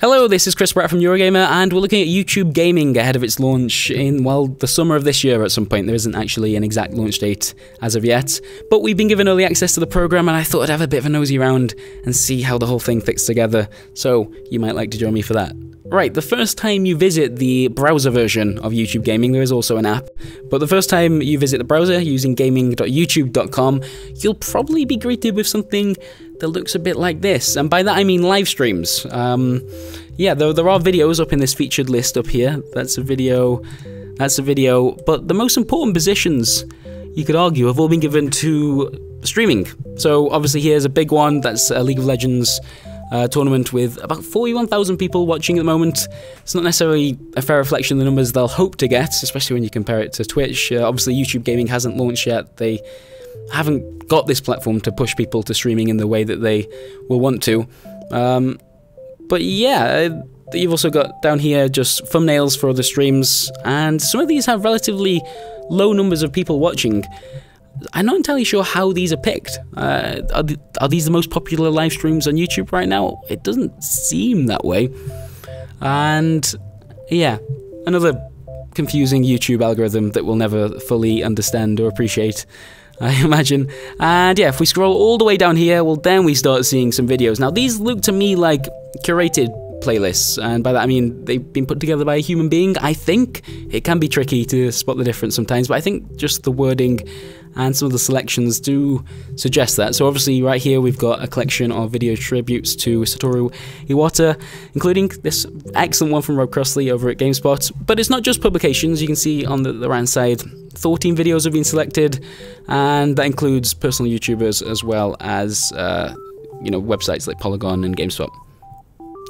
Hello, this is Chris Bratt from Eurogamer, and we're looking at YouTube Gaming ahead of its launch in, well, the summer of this year at some point. There isn't actually an exact launch date as of yet, but we've been given early access to the program, and I thought I'd have a bit of a nosy around and see how the whole thing fits together, so you might like to join me for that. Right, the first time you visit the browser version of YouTube Gaming, there is also an app, but the first time you visit the browser using gaming.youtube.com, you'll probably be greeted with something that looks a bit like this, and by that I mean live streams. Yeah, there are videos up in this featured list up here. That's a video, but the most important positions, you could argue, have all been given to streaming. So obviously here's a big one, that's a League of Legends tournament with about 41,000 people watching at the moment. It's not necessarily a fair reflection of the numbers they'll hope to get, especially when you compare it to Twitch. Obviously YouTube Gaming hasn't launched yet. They haven't got this platform to push people to streaming in the way that they will want to. But yeah, you've also got down here just thumbnails for other streams, and some of these have relatively low numbers of people watching. I'm not entirely sure how these are picked. Are these the most popular live streams on YouTube right now? It doesn't seem that way. And yeah, another confusing YouTube algorithm that we'll never fully understand or appreciate, I imagine. And yeah, if we scroll all the way down here, well, then we start seeing some videos. Now, these look to me like curated playlists, and by that I mean they've been put together by a human being. I think it can be tricky to spot the difference sometimes, but I think just the wording and some of the selections do suggest that. So obviously right here we've got a collection of video tributes to Satoru Iwata, including this excellent one from Rob Crossley over at GameSpot. But it's not just publications. You can see on the right side 14 videos have been selected, and that includes personal YouTubers as well as websites like Polygon and GameSpot.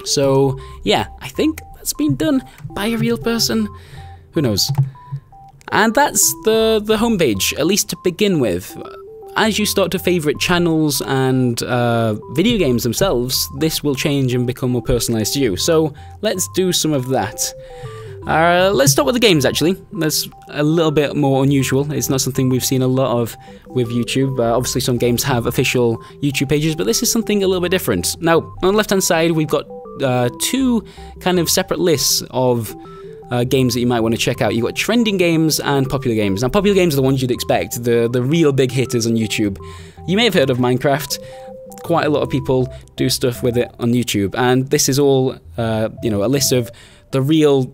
So yeah, I think that's been done by a real person. Who knows? And that's the homepage, at least to begin with. As you start to favourite channels and video games themselves, this will change and become more personalised to you. So let's do some of that. Let's start with the games, actually. That's a little bit more unusual. It's not something we've seen a lot of with YouTube. Obviously some games have official YouTube pages, but this is something a little bit different. Now, on the left-hand side, we've got two kind of separate lists of games that you might want to check out. You've got trending games and popular games. Now, popular games are the ones you'd expect, the real big hitters on YouTube. You may have heard of Minecraft. Quite a lot of people do stuff with it on YouTube, and this is all a list of the real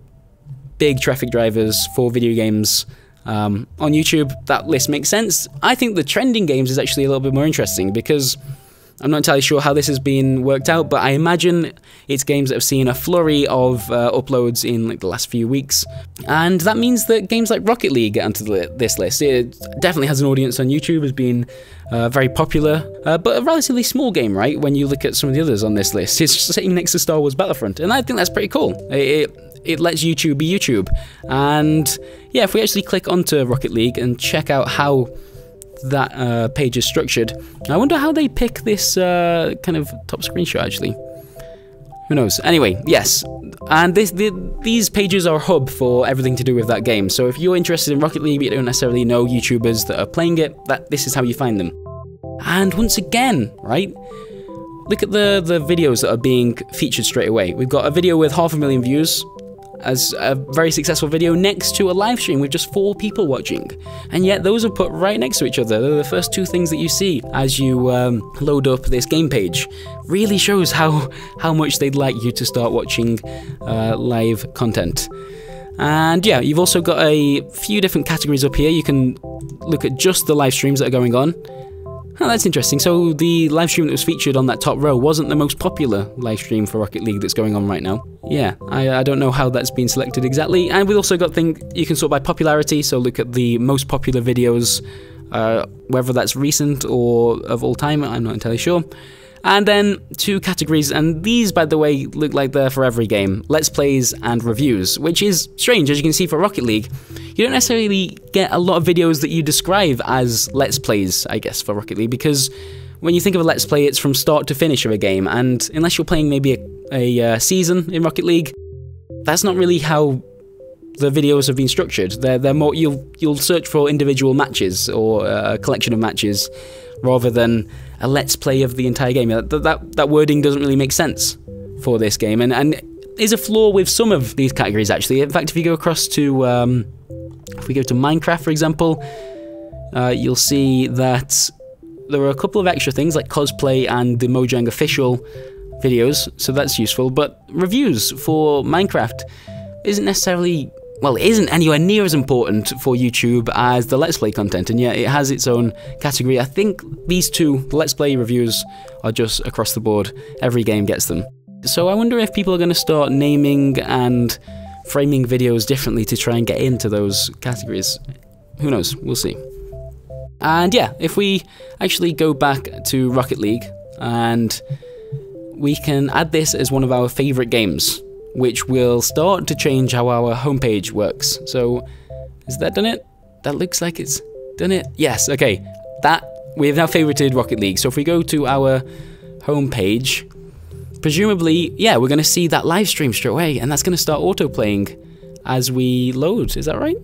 big traffic drivers for video games on YouTube. That list makes sense. I think the trending games is actually a little bit more interesting, because I'm not entirely sure how this has been worked out, but I imagine it's games that have seen a flurry of uploads in like the last few weeks. And that means that games like Rocket League get onto this list. It definitely has an audience on YouTube, has been very popular, but a relatively small game, right? When you look at some of the others on this list, it's sitting next to Star Wars Battlefront, and I think that's pretty cool. It lets YouTube be YouTube. And yeah, if we actually click onto Rocket League and check out how that page is structured, I wonder how they pick this kind of top screenshot, actually. Who knows? Anyway, yes, and these pages are a hub for everything to do with that game. So if you're interested in Rocket League but you don't necessarily know YouTubers that are playing it, this is how you find them. And once again, right, look at the videos that are being featured straight away. We've got a video with 500,000 views as a very successful video next to a live stream with just 4 people watching, and yet those are put right next to each other. They're the first two things that you see as you load up this game page. Really shows how much they'd like you to start watching live content. And yeah, you've also got a few different categories up here. You can look at just the live streams that are going on. Oh, that's interesting. So the live stream that was featured on that top row wasn't the most popular live stream for Rocket League that's going on right now. Yeah, I don't know how that's been selected exactly. And we've also got things you can sort by popularity, so look at the most popular videos, whether that's recent or of all time, I'm not entirely sure. And then 2 categories, and these, by the way, look like they're for every game: Let's Plays and Reviews, which is strange. As you can see for Rocket League, you don't necessarily get a lot of videos that you describe as Let's Plays, I guess, for Rocket League, because when you think of a Let's Play, it's from start to finish of a game, and unless you're playing maybe a season in Rocket League, that's not really how the videos have been structured. They're more, you'll search for individual matches or a collection of matches, rather than a let's play of the entire game. That wording doesn't really make sense for this game, and is a flaw with some of these categories actually. In fact, if you go across to, if we go to Minecraft, for example, you'll see that there are a couple of extra things like cosplay and the Mojang official videos, so that's useful, but reviews for Minecraft isn't necessarily, well, it isn't anywhere near as important for YouTube as the Let's Play content, and yet it has its own category. I think these two, the Let's Play reviews, are just across the board. Every game gets them. So I wonder if people are going to start naming and framing videos differently to try and get into those categories. Who knows? We'll see. And yeah, if we actually go back to Rocket League, and we can add this as one of our favourite games, which will start to change how our homepage works. So, has that done it? That looks like it's done it. Yes, okay. We've now favorited Rocket League. So if we go to our homepage, presumably, yeah, we're going to see that live stream straight away, and that's going to start auto-playing as we load. Is that right?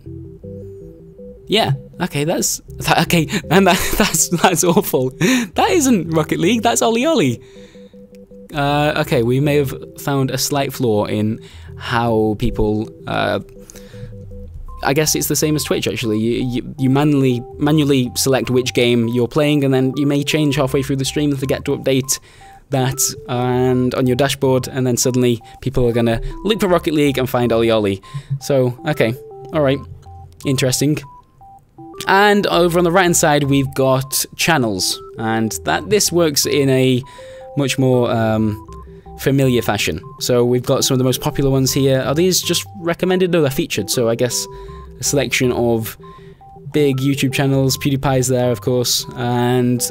Yeah. Okay, okay, and that's awful. That isn't Rocket League. That's Ollie Ollie. Okay, we may have found a slight flaw in how people. I guess it's the same as Twitch, actually. You manually select which game you're playing, and then you may change halfway through the stream and forget to update that and on your dashboard, and then suddenly people are gonna look for Rocket League and find Ollie Ollie. So, okay, alright, interesting. And over on the right hand side we've got channels, and this works in a much more familiar fashion. So we've got some of the most popular ones here. Are these just recommended? No, they're featured, so I guess a selection of big YouTube channels. PewDiePie's there, of course, and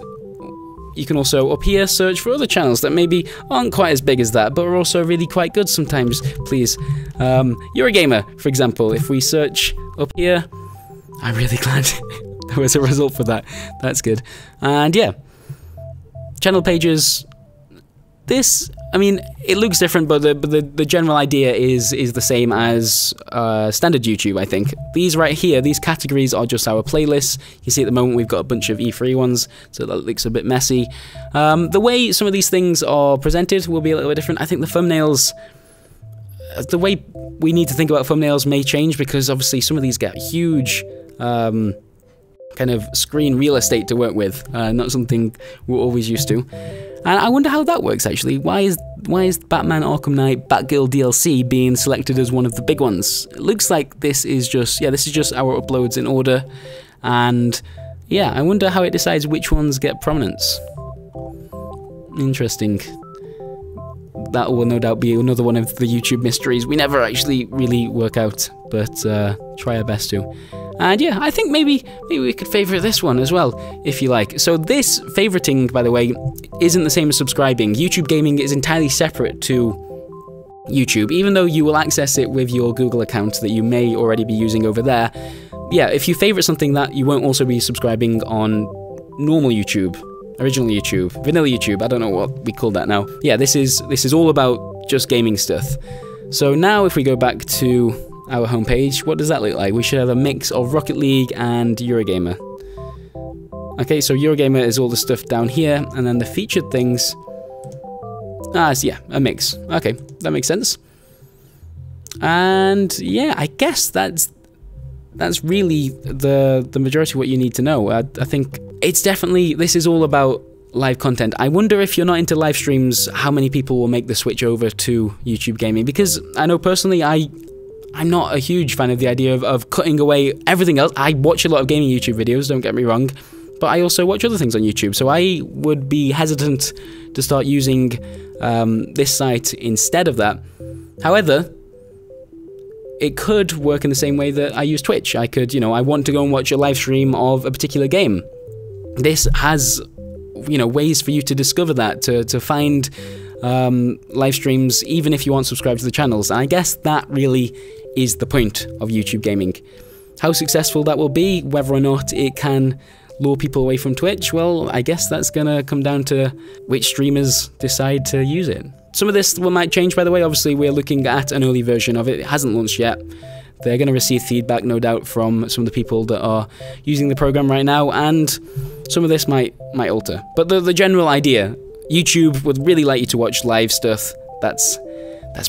you can also, up here, search for other channels that maybe aren't quite as big as that, but are also really quite good sometimes, please. Eurogamer, for example, if we search up here, I'm really glad there was a result for that. That's good. And yeah, channel pages. This, I mean, it looks different, but the general idea is the same as standard YouTube, I think. These right here, these categories are just our playlists. You see at the moment we've got a bunch of E3 ones, so that looks a bit messy. The way some of these things are presented will be a little bit different. I think the thumbnails, the way we need to think about thumbnails may change, because obviously some of these get huge kind of screen real estate to work with, not something we're always used to. And I wonder how that works, actually. Why is Batman Arkham Knight Batgirl DLC being selected as one of the big ones? It looks like this is just, yeah, this is just our uploads in order. And yeah, I wonder how it decides which ones get prominence. Interesting. That will no doubt be another one of the YouTube mysteries we never actually really work out, but try our best to. And yeah, I think maybe we could favourite this one as well, if you like. So this favoriting, by the way, isn't the same as subscribing. YouTube Gaming is entirely separate to YouTube, even though you will access it with your Google account that you may already be using over there. Yeah, if you favourite something, that you won't also be subscribing on normal YouTube, original YouTube, vanilla YouTube, I don't know what we call that now. Yeah, this is all about just gaming stuff. So now if we go back to our homepage, what does that look like? We should have a mix of Rocket League and Eurogamer. Okay, so Eurogamer is all the stuff down here, and then the featured things. Yeah, a mix. Okay, that makes sense. And yeah, I guess that's really the majority of what you need to know. I think it's definitely, this is all about live content. I wonder if you're not into live streams, how many people will make the switch over to YouTube Gaming, because I know personally I'm not a huge fan of the idea of cutting away everything else. I watch a lot of gaming YouTube videos, don't get me wrong, but I also watch other things on YouTube, so I would be hesitant to start using this site instead of that. However, it could work in the same way that I use Twitch. I could, I want to go and watch a live stream of a particular game. This has, ways for you to discover that, to find live streams, even if you aren't subscribed to the channels. And I guess that really is the point of YouTube Gaming. How successful that will be, whether or not it can lure people away from Twitch, well, I guess that's gonna come down to which streamers decide to use it. Some of this might change, by the way. Obviously, we're looking at an early version of it. It hasn't launched yet. They're going to receive feedback, no doubt, from some of the people that are using the program right now, and some of this might alter. But the general idea, YouTube would really like you to watch live stuff. that's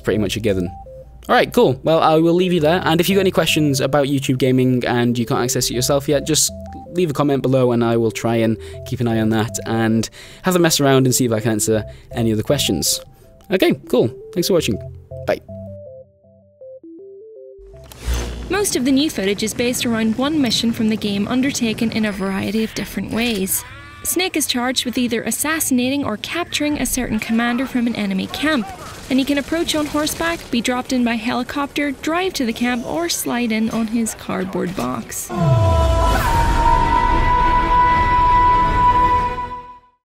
pretty much a given. Alright, cool. Well, I will leave you there, and if you've got any questions about YouTube gaming and you can't access it yourself yet, just leave a comment below and I will try and keep an eye on that and have a mess around and see if I can answer any of the questions. Okay, cool. Thanks for watching. Bye. Most of the new footage is based around one mission from the game undertaken in a variety of different ways. Snake is charged with either assassinating or capturing a certain commander from an enemy camp, and he can approach on horseback, be dropped in by helicopter, drive to the camp, or slide in on his cardboard box.